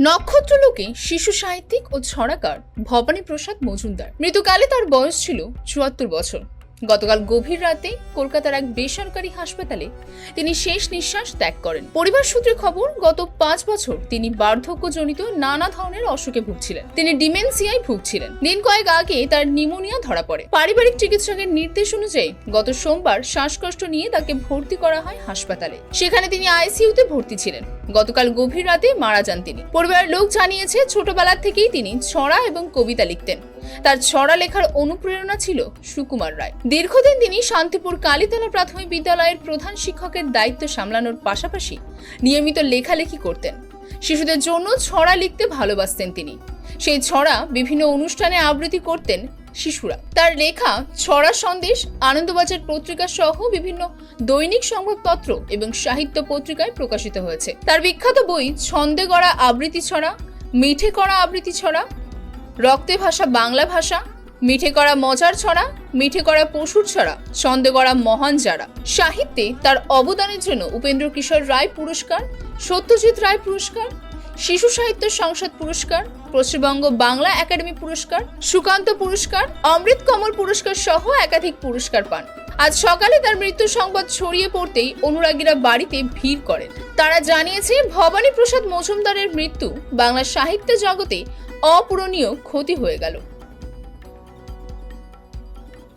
নক্ষত্রলোকে শিশু সাহিত্যিক ও ছড়াকার ভবানী প্রসাদ মজুমদার মৃত্যুকালে তার বয়স ছিল ৭৪ বছর। গতকাল গভীর রাতে কলকাতার এক বেসরকারি হাসপাতালে তিনি শেষ নিঃশ্বাস ত্যাগ করেন। পরিবার সূত্রে খবর, গত ৫ বছর তিনি বার্ধক্যজনিত নানা ধরনের অসুখে ভুগছিলেন। তিনি ডিমেনশিয়ায় ভুগছিলেন। দিন কয়েক আগে তার নিউমোনিয়া ধরা পড়ে। পারিবারিক চিকিৎসকের নির্দেশ অনুযায়ী গত সোমবার শ্বাসকষ্ট নিয়ে তাকে ভর্তি করা হয় হাসপাতালে। সেখানে তিনি আইসিইউতে ভর্তি ছিলেন। গতকাল গভীর রাতে মারা যান তিনি। পরিবারের লোক জানিয়েছে, ছোটবেলা থেকেই তিনি ছড়া এবং কবিতা লিখতেন। তার ছড়া লেখার অনুপ্রেরণা ছিল সুকুমার রায়। দীর্ঘদিন তিনি শান্তিপুর কালীতলা প্রাথমিক বিদ্যালয়ের প্রধান শিক্ষকের দায়িত্ব সামলানোর পাশাপাশি নিয়মিত লেখালেখি করতেন। শিশুদের জন্য ছড়া লিখতে ভালোবাসতেন তিনি। সেই ছড়া বিভিন্ন অনুষ্ঠানে আবৃত্তি করতেন শিশুরা। তার লেখা ছড়া সন্দেশ, আনন্দবাজার পত্রিকা সহ বিভিন্ন দৈনিক সংবাদপত্র এবং সাহিত্য পত্রিকায় প্রকাশিত হয়েছে। তার বিখ্যাত বই ছন্দে গড়া আবৃত্তি ছড়া, মিঠে করা আবৃত্তি ছড়া, রক্তে ভাষা বাংলা ভাষা, মিঠে করা মজার ছড়া, মিঠে করা পশুর ছড়া, ছন্দে গড়া মহান যারা। সাহিত্যে তার অবদানের জন্য উপেন্দ্র কিশোর রায় পুরস্কার, সত্যজিৎ রায় পুরস্কার, শিশু সাহিত্য সংসদ পুরস্কার, পশ্চিমবঙ্গ বাংলা একাডেমি পুরস্কার, সুকান্ত পুরস্কার, অমৃত কমল পুরস্কার সহ একাধিক পুরস্কার পান। আজ সকালে তার মৃত্যু সংবাদ ছড়িয়ে পড়তেই অনুরাগীরা বাড়িতে ভিড় করেন। তারা জানিয়েছে, ভবানী প্রসাদ মজুমদারের মৃত্যু বাংলা সাহিত্য জগতে অপূরণীয় ক্ষতি হয়ে গেল।